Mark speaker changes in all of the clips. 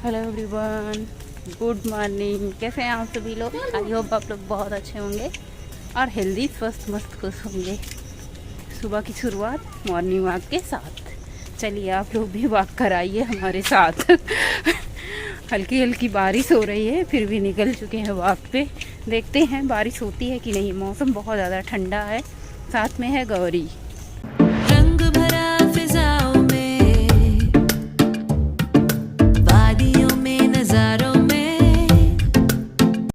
Speaker 1: Hello everyone, good morning. कैसे हैं आप सभी लोग? आई होप आप लोग बहुत अच्छे होंगे और हेल्दी, स्वस्थ, मस्त, खुश होंगे। सुबह की शुरुआत मॉर्निंग वॉक के साथ। चलिए आप लोग भी वॉक कराइए हमारे साथ। हल्की हल्की बारिश हो रही है, फिर भी निकल चुके हैं वॉक पे। देखते हैं बारिश होती है कि नहीं। मौसम बहुत ज़्यादा ठंडा है, साथ में है गौरी।
Speaker 2: रंग भरा फिजाओं में, वादियों में, नजारों में।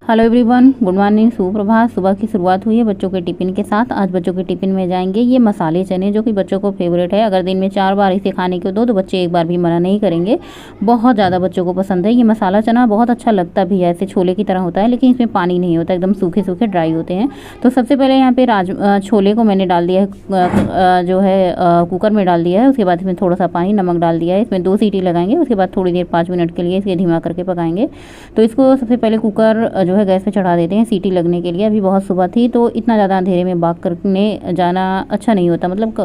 Speaker 3: हेलो एवरीवन, गुड मॉर्निंग, सुप्रभात। सुबह की शुरुआत हुई है बच्चों के टिफ़िन के साथ। आज बच्चों के टिफ़िन में जाएंगे ये मसाले चने, जो कि बच्चों को फेवरेट है। अगर दिन में 4 बार इसे खाने को दो तो बच्चे एक बार भी मना नहीं करेंगे। बहुत ज़्यादा बच्चों को पसंद है। ये मसाला चना बहुत अच्छा लगता भी है, ऐसे छोले की तरह होता है, लेकिन इसमें पानी नहीं होता, एकदम सूखे सूखे ड्राई होते हैं। तो सबसे पहले यहाँ पे छोले को मैंने डाल दिया है, जो है कुकर में डाल दिया है। उसके बाद इसमें थोड़ा सा पानी, नमक डाल दिया है। इसमें 2 सीटी लगाएंगे। उसके बाद थोड़ी देर 5 मिनट के लिए इसे धीमा करके पकाएंगे। तो इसको सबसे पहले कुकर जो है गैस पे चढ़ा देते हैं सीटी लगने के लिए। अभी बहुत सुबह थी तो इतना ज़्यादा अंधेरे में वॉक करने जाना अच्छा नहीं होता। मतलब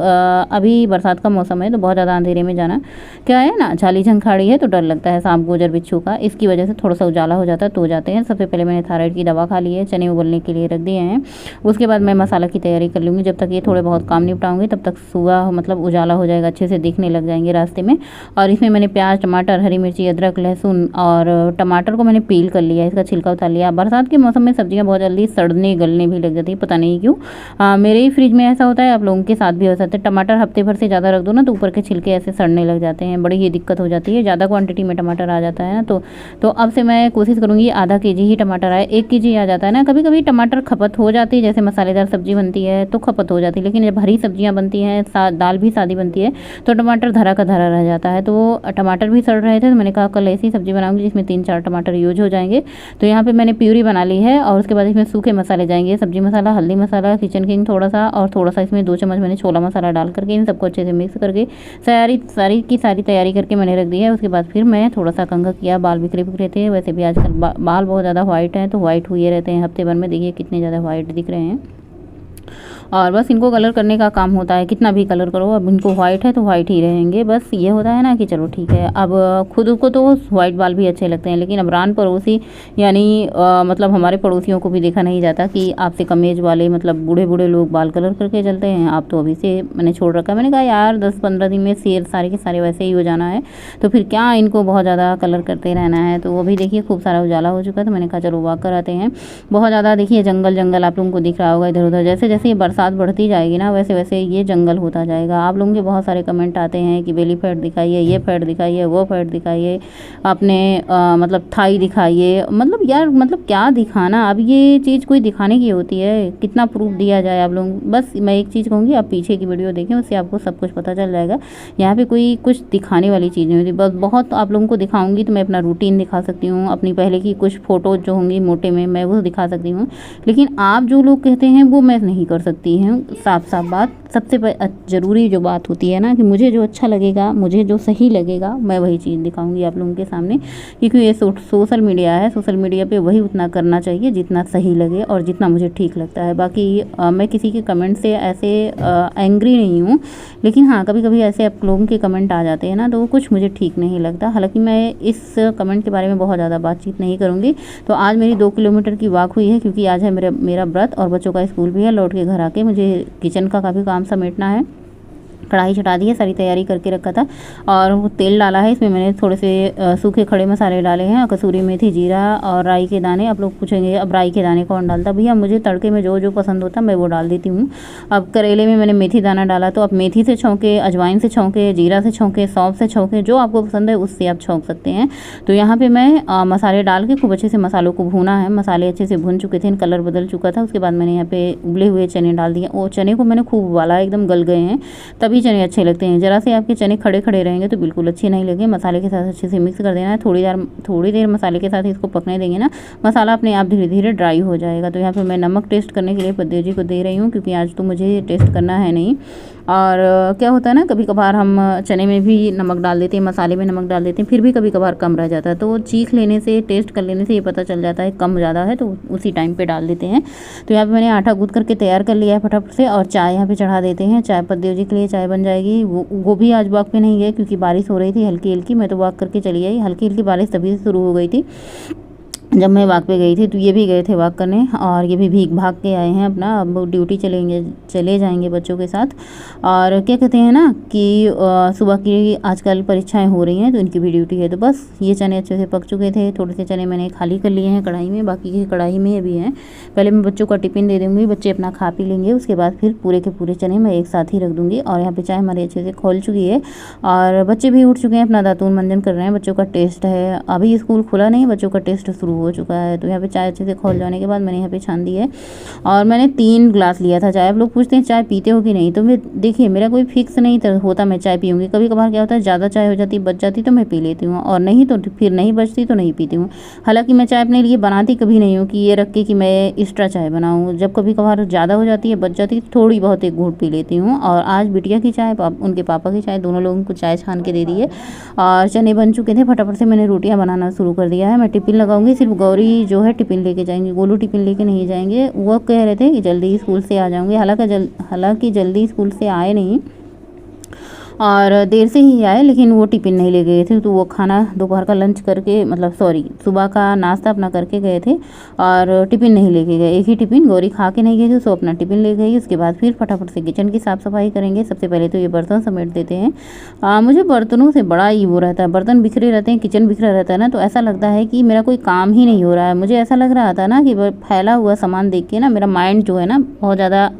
Speaker 3: अभी बरसात का मौसम है तो बहुत ज़्यादा अंधेरे में जाना, क्या है ना, झाली झंखाड़ी है तो डर लगता है सांप गोजर बिच्छू का। इसकी वजह से थोड़ा सा उजाला हो जाता है तो जाते हैं। सबसे पहले मैंने थायराइड की दवा खा ली है, चने उबलने के लिए रख दिए हैं। उसके बाद मैं मसाला की तैयारी कर लूँगी। जब तक ये थोड़े बहुत काम निपटाऊंगी तब तक सुबह मतलब उजाला हो जाएगा, अच्छे से दिखने लग जाएंगे रास्ते में। और इसमें मैंने प्याज, टमाटर, हरी मिर्ची, अदरक, लहसुन और टमाटर को मैंने पील कर लिया, इसका छिलका उतार लिया। बरसात के मौसम में सब्जियां बहुत जल्दी सड़ने गलने भी लग जाती है, पता नहीं क्यों। मेरे ही फ्रिज में ऐसा होता है, आप लोगों के साथ भी हो सकता है। टमाटर हफ्ते भर से ज़्यादा रख दो ना तो ऊपर के छिलके ऐसे सड़ने लग जाते हैं, बड़ी ही दिक्कत हो जाती है। ज़्यादा क्वांटिटी में टमाटर आ जाता है ना तो अब से मैं कोशिश करूँगी आधा केजी ही टमाटर आए। 1 केजी आ जाता है ना, कभी कभी टमाटर खपत हो जाती है, जैसे मसालेदार सब्जी बनती है तो खपत हो जाती है। लेकिन जब हरी सब्जियाँ बनती हैं, दाल भी सादी बनती है, तो टमाटर धरा का धरा रह जाता है। तो टमाटर भी सड़ रहे थे तो मैंने कहा कल ऐसी सब्जी बनाऊंगी जिसमें 3-4 टमाटर यूज हो जाएंगे। तो यहाँ पे मैंने प्यूरी बना ली है और उसके बाद इसमें सूखे मसाले जाएंगे, सब्जी मसाला, हल्दी मसाला, किचन किंग थोड़ा सा, और थोड़ा सा इसमें 2 चम्मच मैंने छोला मसाला डाल करके इन सबको अच्छे से मिक्स करके सारी तैयारी करके मैंने रख दी है। उसके बाद फिर मैं थोड़ा सा कंघा किया, बाल बिखरे बिखरे थे। वैसे भी आजकल बाल बहुत ज़्यादा वाइट हैं तो वाइट हुए रहते हैं हफ्ते भर में। देखिए कितने ज़्यादा वाइट दिख रहे हैं। और बस इनको कलर करने का काम होता है, कितना भी कलर करो, अब इनको वाइट है तो वाइट ही रहेंगे। बस ये होता है ना कि चलो ठीक है। अब खुद को तो वाइट बाल भी अच्छे लगते हैं, लेकिन अब रान पड़ोसी यानी मतलब हमारे पड़ोसियों को भी देखा नहीं जाता कि आपसे कम एज वाले मतलब बूढ़े बूढ़े लोग बाल कलर करके चलते हैं। आप तो अभी से मैंने छोड़ रखा है। मैंने कहा यार 10-15 दिन में सारे के सारे वैसे ही हो जाना है, तो फिर क्या इनको बहुत ज़्यादा कलर करते रहना है। तो वो भी देखिए खूब सारा उजाला हो चुका है, तो मैंने कहा चलो वॉक कराते हैं। बहुत ज़्यादा देखिए जंगल आप लोगों को दिख रहा होगा इधर उधर। जैसे जैसे ये बरसात बढ़ती जाएगी ना वैसे वैसे ये जंगल होता जाएगा। आप लोगों के बहुत सारे कमेंट आते हैं कि बेली फैट दिखाइए, ये फैट दिखाइए, वो फैट दिखाइए, अपने मतलब थाई दिखाइए। मतलब यार मतलब क्या दिखाना, अब ये चीज़ कोई दिखाने की होती है? कितना प्रूफ दिया जाए आप लोग। बस मैं एक चीज़ कहूँगी, आप पीछे की वीडियो देखें, उससे आपको सब कुछ पता चल जाएगा। यहाँ पे कोई कुछ दिखाने वाली चीज़ नहीं होती। बस बहुत आप लोगों को दिखाऊंगी तो मैं अपना रूटीन दिखा सकती हूँ, अपनी पहले की कुछ फ़ोटोज़ जो होंगी मोटे में मैं वो दिखा सकती हूँ। लेकिन आप जो लोग कहते हैं वो मैं नहीं कर सकती हूँ। साफ साफ बात, सबसे ज़रूरी जो बात होती है ना कि मुझे जो अच्छा लगेगा, मुझे जो सही लगेगा, मैं वही चीज़ दिखाऊंगी आप लोगों के सामने। क्योंकि ये सोशल मीडिया है, सोशल मीडिया पे वही उतना करना चाहिए जितना सही लगे और जितना मुझे ठीक लगता है। बाकी मैं किसी के कमेंट से ऐसे एंग्री नहीं हूँ, लेकिन हाँ कभी कभी ऐसे आप लोगों के कमेंट आ जाते हैं ना तो वो कुछ मुझे ठीक नहीं लगता। हालांकि मैं इस कमेंट के बारे में बहुत ज़्यादा बातचीत नहीं करूँगी। तो आज मेरी 2 किलोमीटर की वॉक हुई है, क्योंकि आज है मेरा व्रत और बच्चों का स्कूल भी है। लौट के घर आके मुझे किचन का काफ़ी काम समेटना है। कढ़ाई चढ़ा दी है, सारी तैयारी करके रखा था और वो तेल डाला है। इसमें मैंने थोड़े से सूखे खड़े मसाले डाले हैं, कसूरी मेथी, जीरा और राई के दाने। आप लोग पूछेंगे अब राई के दाने कौन डालता? भैया मुझे तड़के में जो जो पसंद होता मैं वो डाल देती हूँ। अब करेले में मैंने मेथी दाना डाला, तो आप मेथी से छौंके, अजवाइन से छौंके, जीरा से छौंके, सौंफ से छौंके, जो आपको पसंद है उससे आप छौंक सकते हैं। तो यहाँ पर मैं मसाले डाल के खूब अच्छे से मसालों को भूना है। मसाले अच्छे से भून चुके थे, कलर बदल चुका था। उसके बाद मैंने यहाँ पे उबले हुए चने डाल दिए। वो चने को मैंने खूब उबाला, एकदम गल गए हैं, तभी चने अच्छे लगते हैं। ज़रा से आपके चने खड़े खड़े रहेंगे तो बिल्कुल अच्छे नहीं लगे। मसाले के साथ अच्छे से मिक्स कर देना है। थोड़ी देर मसाले के साथ इसको पकने देंगे ना, मसाला अपने आप धीरे धीरे ड्राई हो जाएगा। तो यहाँ पे मैं नमक टेस्ट करने के लिए पद्देव जी को दे रही हूँ, क्योंकि आज तो मुझे टेस्ट करना है नहीं। और क्या होता है ना, कभी कभार हम चने में भी नमक डाल देते हैं, मसाले में नमक डाल देते हैं, फिर भी कभी कभार कम रह जाता है। तो चीख लेने से, टेस्ट कर लेने से ये पता चल जाता है कम ज़्यादा है, तो उसी टाइम पे डाल देते हैं। तो यहाँ पे मैंने आटा गूँथ करके तैयार कर लिया है फटाफट से, और चाय यहाँ पे चढ़ा देते हैं। चाय पद्देव जी के लिए चाय बन जाएगी। वो भी आज वॉक पे नहीं गए क्योंकि बारिश हो रही थी हल्की हल्की। मैं तो वॉक करके चली आई, हल्की हल्की बारिश तभी से शुरू हो गई थी जब मैं वॉक पे गई थी। तो ये भी गए थे वॉक करने, और ये भी भीग भाग के आए हैं अपना। अब ड्यूटी चले जाएंगे बच्चों के साथ। और क्या कहते हैं ना कि सुबह की आजकल परीक्षाएं हो रही हैं, तो इनकी भी ड्यूटी है। तो बस ये चने अच्छे से पक चुके थे, थोड़े से चने मैंने खाली कर लिए हैं कढ़ाई में, बाकी की कढ़ाई में अभी हैं। पहले मैं बच्चों का टिफ़िन दे दूँगी, बच्चे अपना खा पी लेंगे, उसके बाद फिर पूरे के पूरे चने मैं एक साथ ही रख दूँगी। और यहाँ पर चाय हमारी अच्छे से खोल चुकी है, और बच्चे भी उठ चुके हैं, अपना दातून मंजन कर रहे हैं। बच्चों का टेस्ट है, अभी स्कूल खुला नहीं, बच्चों का टेस्ट शुरू हो चुका है। तो यहाँ पे चाय अच्छे से खोल जाने के बाद मैंने यहाँ पे छान दी है, और मैंने 3 ग्लास लिया था चाय। आप लोग पूछते हैं चाय पीते हो कि नहीं, तो मैं देखिए मेरा कोई फिक्स नहीं होता मैं चाय पीऊँगी। कभी कभार क्या होता है ज़्यादा चाय हो जाती, बच जाती तो मैं पी लेती हूँ, और नहीं तो फिर नहीं बचती तो नहीं पीती हूँ। हालाँकि मैं चाय अपने लिए बनाती कभी नहीं हूँ कि ये रख के कि मैं एक्स्ट्रा चाय बनाऊँ। जब कभी कभार ज़्यादा हो जाती है, बच जाती है, थोड़ी बहुत एक घूंट पी लेती हूँ। और आज बिटिया की चाय, उनके पापा की चाय, दोनों लोगों को चाय छान के दे दी है। और चने बन चुके थे, फटाफट से मैंने रोटियाँ बनाना शुरू कर दिया है। मैं टिफ़िन लगाऊंगी, सिर्फ गौरी जो है टिफ़िन लेके जाएंगे, गोलू टिफ़िन लेके नहीं जाएंगे। वो कह रहे थे कि जल्दी स्कूल से आ जाऊंगे, हालांकि जल्दी स्कूल से आए नहीं और देर से ही आए, लेकिन वो टिफ़िन नहीं ले गए थे। तो वो खाना दोपहर का लंच करके, मतलब सुबह का नाश्ता अपना करके गए थे, और टिफ़िन नहीं लेके गए। एक ही टिफ़िन गौरी खा के नहीं गई थी, सो अपना टिफ़िन ले गई। उसके बाद फिर फटाफट से किचन की साफ़ सफाई करेंगे। सबसे पहले तो ये बर्तन समेट देते हैं। मुझे बर्तनों से बड़ा ही वो रहता है, बर्तन बिखरे रहते हैं, किचन बिखरा रहता है ना, तो ऐसा लगता है कि मेरा कोई काम ही नहीं हो रहा है। मुझे ऐसा लग रहा था ना कि फैला हुआ सामान देख के ना मेरा माइंड जो है ना बहुत ज़्यादा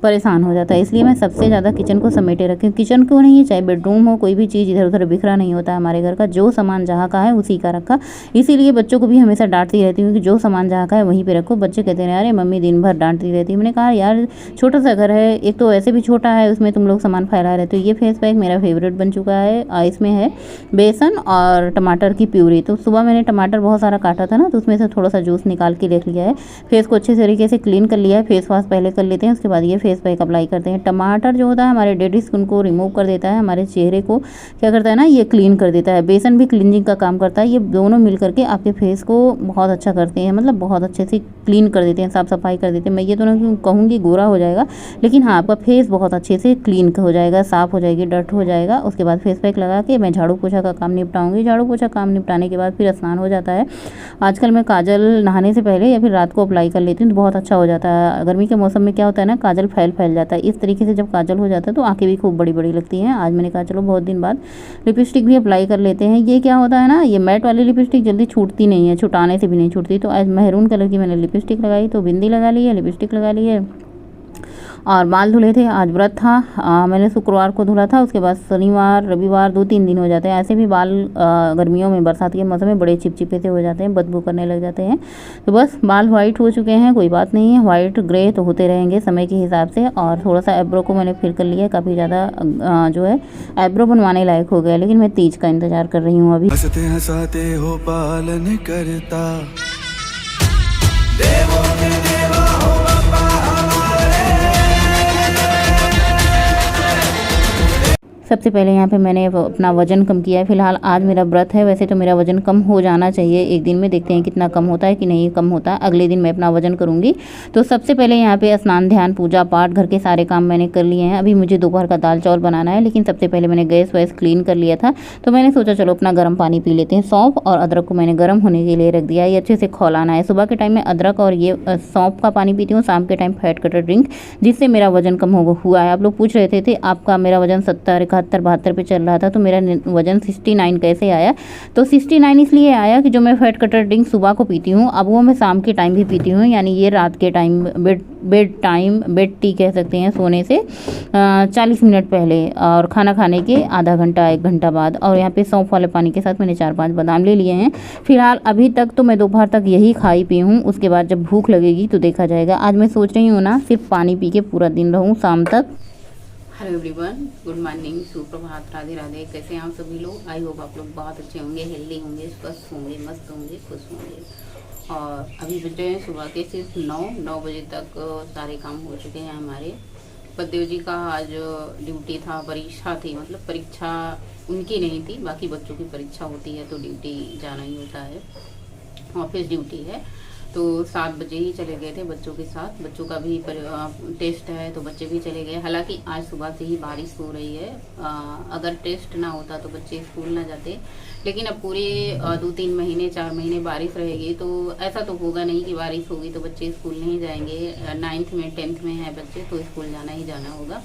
Speaker 3: परेशान हो जाता है। इसलिए मैं सबसे ज़्यादा किचन को समेटे रखी हूँ। किचन क्यों नहीं है, चाहे बेडरूम हो, कोई भी चीज़ इधर उधर बिखरा नहीं होता है हमारे घर का। जो सामान जहाँ का है उसी का रखा। इसीलिए बच्चों को भी हमेशा डांटती रहती हूँ कि जो सामान जहाँ का है वहीं पे रखो। बच्चे कहते हैं अरे मम्मी दिन भर डांटती रहती है। मैंने कहा यार छोटा सा घर है, एक तो ऐसे भी छोटा है, उसमें तुम लोग सामान फैला रहते हो। ये फेस पैक मेरा फेवरेट बन चुका है। इसमें है बेसन और टमाटर की प्यूरी। तो सुबह मैंने टमाटर बहुत सारा काटा था ना, तो उसमें से थोड़ा सा जूस निकाल के रख लिया है। फेस को अच्छे तरीके से क्लीन कर लिया है। फेस वॉश पहले कर लेते हैं, उसके बाद ये फेस पैक अप्लाई करते हैं। टमाटर जो होता है हमारे डेड स्किन को रिमूव कर देता है, हमारे चेहरे को क्या करता है ना, ये क्लीन कर देता है। बेसन भी क्लींजिंग का काम करता है। ये दोनों मिल करके आपके फेस को बहुत अच्छा करते हैं, मतलब बहुत अच्छे से क्लीन कर देते हैं, साफ सफाई कर देते हैं। मैं ये तो नहीं कहूँगी गोरा हो जाएगा, लेकिन हाँ आपका फेस बहुत अच्छे से क्लीन हो जाएगा, साफ़ हो जाएगी, डर्ट हो जाएगा। उसके बाद फेस पैक लगा के मैं झाड़ू पोछा का काम निपटाऊंगी। झाड़ू पोछा काम निपटाने के बाद फिर स्नान हो जाता है। आजकल मैं काजल नहाने से पहले या फिर रात को अप्लाई कर लेती हूँ, तो बहुत अच्छा हो जाता है। गर्मी के मौसम में क्या होता है ना, काजल फैल जाता है। इस तरीके से जब काजल हो जाता है तो आंखें भी खूब बड़ी बड़ी लगती हैं। आज मैंने कहा चलो बहुत दिन बाद लिपस्टिक भी अप्लाई कर लेते हैं। ये क्या होता है ना, ये मैट वाली लिपस्टिक जल्दी छूटती नहीं है, छुटाने से भी नहीं छूटती। तो आज मैरून कलर की मैंने लिपस्टिक लगाई, तो बिंदी लगा ली है, लिपस्टिक लगा ली है, और बाल धुले थे। आज व्रत था, मैंने शुक्रवार को धुला था। उसके बाद शनिवार रविवार 2-3 दिन हो जाते हैं। ऐसे भी बाल गर्मियों में, बरसात के मौसम में बड़े चिपचिपे से हो जाते हैं, बदबू करने लग जाते हैं। तो बस बाल वाइट हो चुके हैं, कोई बात नहीं है, वाइट ग्रे तो होते रहेंगे समय के हिसाब से। और थोड़ा सा एब्रो को मैंने फिर कर लिया, काफ़ी ज़्यादा जो है एब्रो बनवाने लायक हो गया। लेकिन मैं तीज का इंतज़ार कर रही हूँ अभी।
Speaker 4: हंसते हंसाते हो पालन करता
Speaker 3: सबसे पहले यहाँ पे मैंने अपना वज़न कम किया है। फिलहाल आज मेरा व्रत है, वैसे तो मेरा वज़न कम हो जाना चाहिए एक दिन में, देखते हैं कितना कम होता है कि नहीं कम होता। अगले दिन मैं अपना वज़न करूँगी। तो सबसे पहले यहाँ पे स्नान ध्यान पूजा पाठ घर के सारे काम मैंने कर लिए हैं। अभी मुझे दोपहर का दाल चावल बनाना है, लेकिन सबसे पहले मैंने गैस वैस क्लीन कर लिया था। तो मैंने सोचा चलो अपना गर्म पानी पी लेते हैं। सौंफ और अदरक को मैंने गर्म होने के लिए रख दिया। ये अच्छे से खौलाना है। सुबह के टाइम में अदरक और ये सौंफ का पानी पीती हूँ, शाम के टाइम फैट कटर ड्रिंक, जिससे मेरा वज़न कम हुआ है। आप लोग पूछ रहे थे आपका मेरा वज़न 70, 71, 72 पे चल रहा था, तो मेरा वजन 69 कैसे आया। तो 69 इसलिए आया कि जो मैं फैट कटर ड्रिंक सुबह को पीती हूँ, अब वो मैं शाम के टाइम भी पीती हूँ, यानी ये रात के टाइम बेड टी कह सकते हैं, सोने से 40 मिनट पहले, और खाना खाने के आधा घंटा 1 घंटा बाद। और यहाँ पे सौंफ वाले पानी के साथ मैंने 4-5 बादाम ले लिए हैं। फिलहाल अभी तक तो मैं दोपहर तक यही खाई पी हूँ, उसके बाद जब भूख लगेगी तो देखा जाएगा। आज मैं सोच रही हूँ ना सिर्फ पानी पी के पूरा दिन रहूँ शाम तक।
Speaker 1: हेलो एवरीवन, गुड मॉर्निंग, सुप्रभात, राधे राधे। कैसे हैं आप सभी लोग? आई होप आप लोग बहुत अच्छे होंगे, हेल्दी होंगे, स्वस्थ होंगे, मस्त होंगे, खुश होंगे। और अभी बज रहे हैं सुबह के सिर्फ 9 बजे तक सारे काम हो चुके हैं हमारे। पद्देव जी का आज ड्यूटी था, परीक्षा थी, मतलब परीक्षा उनकी नहीं थी, बाकी बच्चों की परीक्षा होती है तो ड्यूटी जाना ही होता है, ऑफिस ड्यूटी है। तो 7 बजे ही चले गए थे बच्चों के साथ। बच्चों का भी टेस्ट है तो बच्चे भी चले गए। हालांकि आज सुबह से ही बारिश हो रही है, अगर टेस्ट ना होता तो बच्चे स्कूल ना जाते, लेकिन अब पूरे 2-3 महीने 4 महीने बारिश रहेगी तो ऐसा तो होगा नहीं कि बारिश होगी तो बच्चे स्कूल नहीं जाएंगे। 9th में 10th में है बच्चे तो स्कूल जाना ही जाना होगा।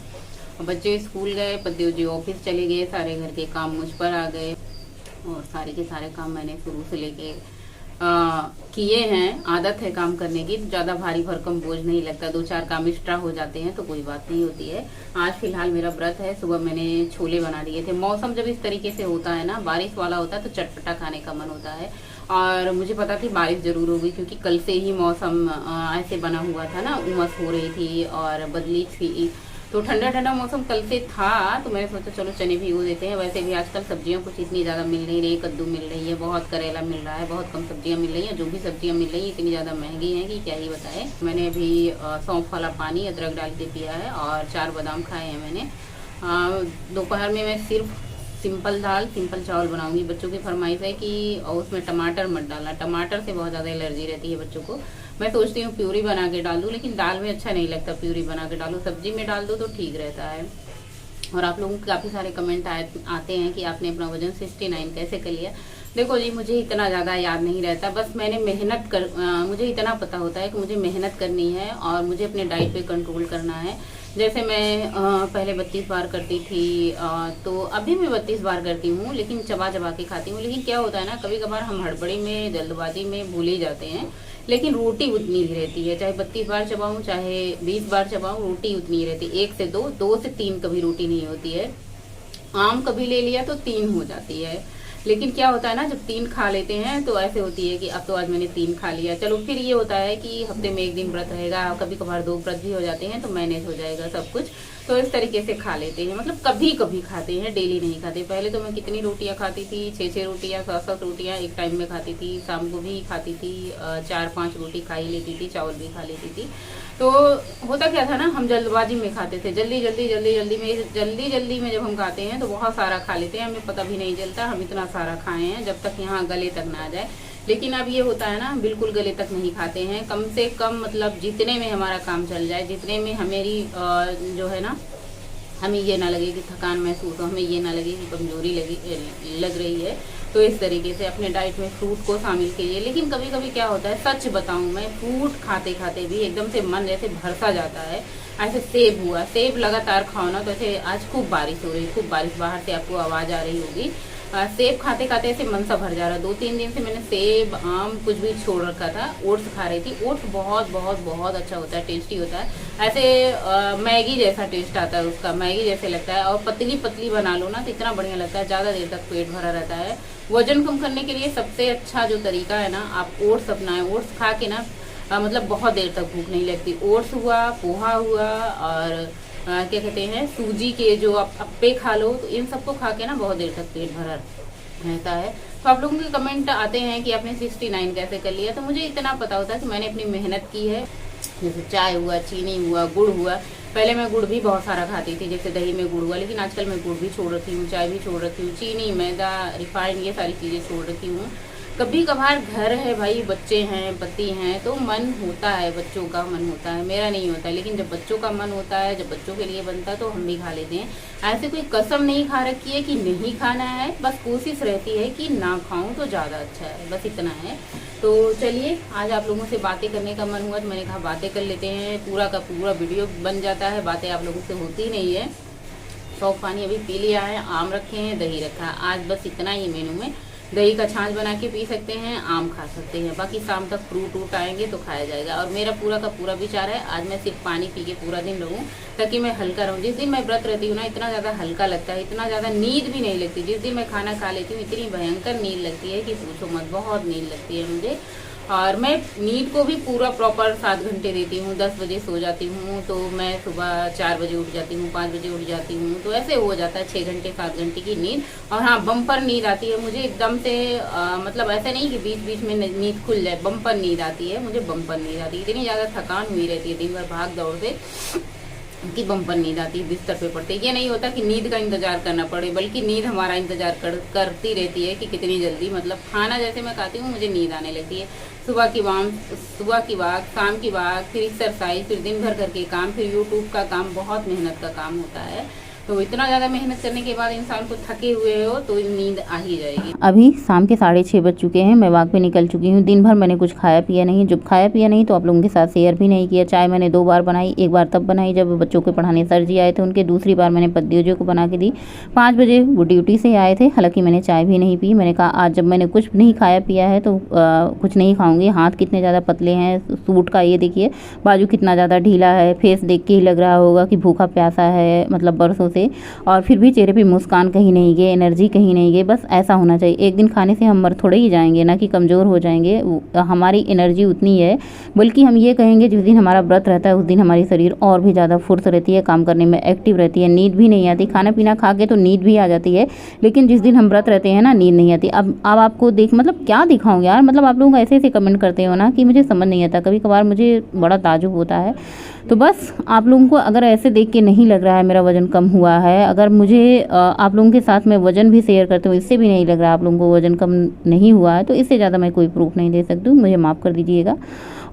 Speaker 1: बच्चे स्कूल गए, पद्देव जी ऑफिस चले गए, सारे घर के काम मुझ पर आ गए और सारे के सारे काम मैंने शुरू से लेके किए हैं। आदत है काम करने की, ज़्यादा भारी भरकम बोझ नहीं लगता, 2-4 काम एक्स्ट्रा हो जाते हैं तो कोई बात नहीं होती है। आज फिलहाल मेरा व्रत है। सुबह मैंने छोले बना दिए थे। मौसम जब इस तरीके से होता है ना, बारिश वाला होता है तो चटपटा खाने का मन होता है और मुझे पता थी बारिश जरूर होगी क्योंकि कल से ही मौसम ऐसे बना हुआ था ना, उमस हो रही थी और बदली थी तो ठंडा ठंडा मौसम कल से था तो मैंने सोचा चलो चने भिगो देते हैं। वैसे भी आजकल सब्जियां कुछ इतनी ज़्यादा मिल नहीं रही, कद्दू मिल रही है, बहुत करेला मिल रहा है, बहुत कम सब्जियां मिल रही हैं। जो भी सब्जियां मिल रही हैं इतनी ज़्यादा महंगी हैं कि क्या ही बताएं। मैंने अभी सौंफ वाला पानी अदरक डाल के पिया है और 4 बादाम खाए हैं मैंने। दोपहर में मैं सिर्फ सिंपल दाल सिंपल चावल बनाऊंगी। बच्चों की फरमाइश है कि उसमें टमाटर मत डालना, टमाटर से बहुत ज़्यादा एलर्जी रहती है बच्चों को। मैं सोचती हूँ प्यूरी बना के डाल दूँ, लेकिन दाल में अच्छा नहीं लगता प्यूरी बना के डालूँ, सब्जी में डाल दो तो ठीक रहता है। और आप लोगों के काफ़ी सारे कमेंट आते हैं कि आपने अपना वजन 69 कैसे कर लिया। देखो जी, मुझे इतना ज़्यादा याद नहीं रहता, बस मैंने मुझे इतना पता होता है कि मुझे मेहनत करनी है और मुझे अपने डाइट पे कंट्रोल करना है। जैसे मैं पहले 32 बार करती थी तो अभी मैं 32 बार करती हूँ, लेकिन चबा चबा के खाती हूँ। लेकिन क्या होता है ना, कभी कभार हम हड़बड़ी में जल्दबाजी में भूल ही जाते हैं, लेकिन रोटी उतनी ही रहती है। चाहे 32 बार चबाऊँ चाहे 20 बार चबाऊँ, रोटी उतनी ही रहती है। 1 से 2, 2 से 3 कभी रोटी नहीं होती है। आम कभी ले लिया तो 3 हो जाती है, लेकिन क्या होता है ना, जब 3 खा लेते हैं तो ऐसे होती है कि अब तो आज मैंने 3 खा लिया। चलो फिर ये होता है कि हफ्ते में 1 दिन व्रत रहेगा, कभी कभार 2 व्रत भी हो जाते हैं तो मैनेज हो जाएगा सब कुछ। तो इस तरीके से खा लेते हैं, मतलब कभी कभी खाते हैं, डेली नहीं खाते। पहले तो मैं कितनी रोटियां खाती थी, 6-6 रोटियां 7-7 रोटियां एक टाइम में खाती थी। शाम को भी खाती थी, 4-5 रोटी खा ही लेती थी, चावल भी खा लेती थी। तो होता क्या था ना, हम जल्दबाजी में खाते थे, जल्दी जल्दी में जब हम खाते हैं तो बहुत सारा खा लेते हैं, हमें पता भी नहीं चलता हम इतना सारा खाए हैं जब तक यहाँ गले तक ना आ जाए। लेकिन अब ये होता है ना, बिल्कुल गले तक नहीं खाते हैं, कम से कम मतलब जितने में हमारा काम चल जाए, जितने में हमारी जो है ना, हमें ये ना लगे कि थकान महसूस हो, हमें ये ना लगे कि कमजोरी लग रही है। तो इस तरीके से अपने डाइट में फ्रूट को शामिल कीजिए। लेकिन कभी कभी क्या होता है, सच बताऊं मैं, फ्रूट खाते खाते भी एकदम से मन जैसे भरसा जाता है। ऐसे सेब हुआ, सेब लगातार खाओ ना तो ऐसे, आज खूब बारिश हो रही, खूब बारिश, बाहर से आपको आवाज आ रही होगी। सेब खाते खाते ऐसे मन सा भर जा रहा है। 2-3 दिन से मैंने सेब आम कुछ भी छोड़ रखा था, ओट्स खा रही थी। ओट्स बहुत बहुत बहुत अच्छा होता है, टेस्टी होता है, ऐसे मैगी जैसा टेस्ट आता है उसका, मैगी जैसे लगता है। और पतली पतली बना लो ना तो इतना बढ़िया लगता है, ज़्यादा देर तक पेट भरा रहता है। वजन कम करने के लिए सबसे अच्छा जो तरीका है ना, आप ओट्स अपनाएं। ओट्स खा के ना मतलब बहुत देर तक भूख नहीं लगती। ओट्स हुआ, पोहा हुआ और क्या कहते हैं, सूजी के जो आप अप्पे खा लो, तो इन सबको खा के ना बहुत देर तक पेट भरा रहता है। तो आप लोगों के कमेंट आते हैं कि आपने 69 कैसे कर लिया, तो मुझे इतना पता होता है कि मैंने अपनी मेहनत की है। जैसे चाय हुआ, चीनी हुआ, गुड़ हुआ। पहले मैं गुड़ भी बहुत सारा खाती थी, जैसे दही में गुड़ हुआ, लेकिन आजकल मैं गुड़ भी छोड़ रखी हूँ, चाय भी छोड़ रखी हूँ, चीनी, मैदा, रिफाइंड, ये सारी चीज़ें छोड़ रखी हूँ। कभी कभार घर है भाई, बच्चे हैं, पति हैं, तो मन होता है, बच्चों का मन होता है, मेरा नहीं होता। लेकिन जब बच्चों का मन होता है, जब बच्चों के लिए बनता है तो हम भी खा लेते हैं। ऐसे कोई कसम नहीं खा रखी है कि नहीं खाना है, बस कोशिश रहती है कि ना खाऊं तो ज़्यादा अच्छा है, बस इतना है। तो चलिए, आज आप लोगों से बातें करने का मन हुआ तो मैंने कहा बातें कर लेते हैं। पूरा का पूरा वीडियो बन जाता है, बातें आप लोगों से होती नहीं है। सौंफ पानी अभी पी लिया है, आम रखे हैं, दही रखा है। आज बस इतना ही मेनू में, दही का छाछ बना के पी सकते हैं, आम खा सकते हैं, बाकी शाम तक फ्रूट आएंगे तो खाया जाएगा। और मेरा पूरा का पूरा विचार है आज मैं सिर्फ पानी पी के पूरा दिन रहूं, ताकि मैं हल्का रहूं। जिस दिन मैं व्रत रहती हूँ ना, इतना ज़्यादा हल्का लगता है, इतना ज़्यादा नींद भी नहीं लगती। जिस दिन मैं खाना खा लेती हूँ इतनी भयंकर नींद लगती है कि पूछो मत, बहुत नींद लगती है मुझे। और मैं नींद को भी पूरा प्रॉपर 7 घंटे देती हूँ। 10 बजे सो जाती हूँ तो मैं सुबह 4 बजे उठ जाती हूँ, 5 बजे उठ जाती हूँ, तो ऐसे हो जाता है 6 घंटे 7 घंटे की नींद। और हाँ, बम्पर नींद आती है मुझे एकदम से, मतलब ऐसा नहीं कि बीच बीच में नींद खुल जाए, बम्पर नींद आती है मुझे, बम्पर नींद आती है। इतनी ज़्यादा थकान हुई रहती है दिन भर भाग दौड़ से कि बम्पर नींद आती है, बिस्तर पे पड़ते। ये नहीं होता कि नींद का इंतजार करना पड़े, बल्कि नींद हमारा इंतजार करती रहती है कि कितनी जल्दी, मतलब खाना जैसे मैं खाती हूँ मुझे नींद आने लगती है। सुबह की वाक, शाम की वाक, फिर एक्सरसाइज, फिर दिन भर करके काम, फिर यूट्यूब का काम, बहुत मेहनत का काम होता है। तो इतना ज़्यादा मेहनत करने के बाद इंसान को थके हुए हो तो नींद आ ही जाएगी।
Speaker 3: अभी शाम के 6:30 बज चुके हैं, मैं वॉक पे निकल चुकी हूँ। दिन भर मैंने कुछ खाया पिया नहीं, जब खाया पिया नहीं तो आप लोगों के साथ शेयर भी नहीं किया। चाय मैंने 2 बार बनाई, एक बार तब बनाई जब बच्चों के पढ़ाने सर जी आए थे उनके, दूसरी बार मैंने पद्दियों जी को बना के दी। 5 बजे वो ड्यूटी से आए थे, हालांकि मैंने चाय भी नहीं पी। मैंने कहा आज जब मैंने कुछ नहीं खाया पिया है तो कुछ नहीं खाऊंगी। हाथ कितने ज़्यादा पतले हैं, सूट का ये देखिए बाजू कितना ज़्यादा ढीला है, फेस देख के ही लग रहा होगा कि भूखा प्यासा है, मतलब बरसों से, और फिर भी चेहरे पे मुस्कान कहीं नहीं गई, एनर्जी कहीं नहीं गई। बस ऐसा होना चाहिए। एक दिन खाने से हम मर थोड़े ही जाएंगे, ना कि कमज़ोर हो जाएंगे, हमारी एनर्जी उतनी है। बल्कि हम ये कहेंगे जिस दिन हमारा व्रत रहता है उस दिन हमारी शरीर और भी ज़्यादा फुर्त रहती है, काम करने में एक्टिव रहती है, नींद भी नहीं आती। खाना पीना खा के तो नींद भी आ जाती है, लेकिन जिस दिन हम व्रत रहते हैं ना, नींद नहीं आती। अब आपको देख, मतलब क्या दिखाऊँ यार, मतलब आप लोग ऐसे ऐसे कमेंट करते हो ना कि मुझे समझ नहीं आता। कभी कभार मुझे बड़ा ताजुब होता है। तो बस आप लोगों को अगर ऐसे देख के नहीं लग रहा है मेरा वज़न कम हुआ है, अगर मुझे आप लोगों के साथ मैं वज़न भी शेयर करती हूँ, इससे भी नहीं लग रहा आप लोगों को वज़न कम नहीं हुआ है, तो इससे ज़्यादा मैं कोई प्रूफ नहीं दे सकती हूँ, मुझे माफ़ कर दीजिएगा।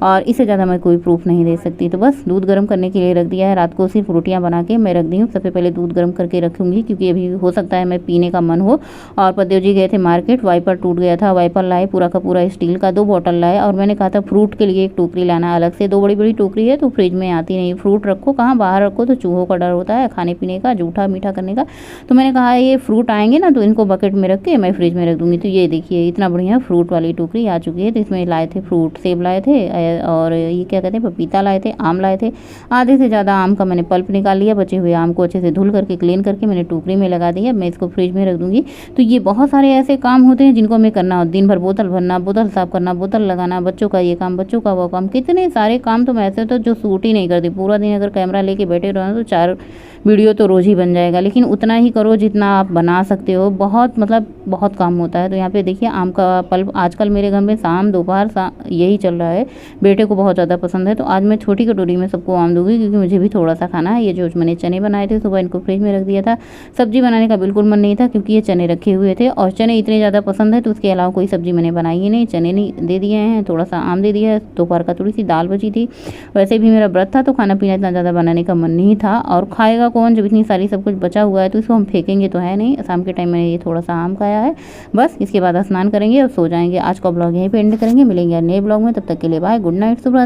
Speaker 3: और इससे ज़्यादा मैं कोई प्रूफ नहीं दे सकती। तो बस दूध गर्म करने के लिए रख दिया है। रात को सिर्फ रोटियां बना के मैं रख दी हूँ। सबसे पहले दूध गर्म करके रखूँगी, क्योंकि अभी हो सकता है मैं पीने का मन हो। और पतिदेव जी गए थे मार्केट, वाइपर टूट गया था, वाइपर लाए पूरा का पूरा स्टील का, 2 बॉटल लाए। और मैंने कहा था फ्रूट के लिए एक टोकरी लाना अलग से, 2 बड़ी बड़ी टोकरी है तो फ्रिज में आती नहीं। फ्रूट रखो कहाँ, बाहर रखो तो चूहों का डर होता है, खाने पीने का, जूठा मीठा करने का। तो मैंने कहा ये फ्रूट आएंगे ना तो इनको बकेट में रख के मैं फ्रिज में रख दूँगी। तो ये देखिए इतना बढ़िया फ्रूट वाली टोकरी आ चुकी है। तो इसमें लाए थे फ्रूट, सेब लाए थे और ये क्या कहते हैं पपीता लाए थे, आम लाए थे। आधे से ज़्यादा आम का मैंने पल्प निकाल लिया। बचे हुए आम को अच्छे से धुल करके क्लीन करके मैंने टोकरी में लगा दिया। मैं इसको फ्रिज में रख दूँगी। तो ये बहुत सारे ऐसे काम होते हैं जिनको हमें करना हो। दिन भर बोतल भरना, बोतल साफ़ करना, बोतल लगाना, बच्चों का ये काम, बच्चों का वो काम, कितने सारे काम तो मैं ऐसे तो जो सूट ही नहीं करती। पूरा दिन अगर कैमरा लेके बैठे रहो तो 4 वीडियो तो रोज़ ही बन जाएगा, लेकिन उतना ही करो जितना आप बना सकते हो। बहुत मतलब बहुत काम होता है। तो यहाँ पे देखिए आम का पल्प आजकल मेरे घर में शाम दोपहर यही चल रहा है। बेटे को बहुत ज़्यादा पसंद है, तो आज मैं छोटी कटोरी में सबको आम दूंगी, क्योंकि मुझे भी थोड़ा सा खाना है। ये जो मैंने चने बनाए थे सुबह, इनको फ्रिज में रख दिया था। सब्जी बनाने का बिल्कुल मन नहीं था, क्योंकि ये चने रखे हुए थे और चने इतने ज़्यादा पसंद है तो उसके अलावा कोई सब्जी मैंने बनाई ही नहीं। चने नहीं दे दिए हैं, थोड़ा सा आम दे दिया है। दोपहर का थोड़ी सी दाल बची थी। वैसे भी मेरा व्रत था तो खाना पीना इतना ज़्यादा बनाने का मन नहीं था, और खाएगा कौन जब इतनी सारी सब कुछ बचा हुआ है। तो इसको हम फेंकेंगे तो है नहीं। शाम के टाइम मैंने ये थोड़ा सा आम खाया है। बस इसके बाद स्नान करेंगे और सो जाएंगे। आज का ब्लॉग यहीं पे एंड करेंगे। मिलेंगे नए ब्लॉग में, तब तक के लिए बाय, गुड नाइट, शुभ रात्रि।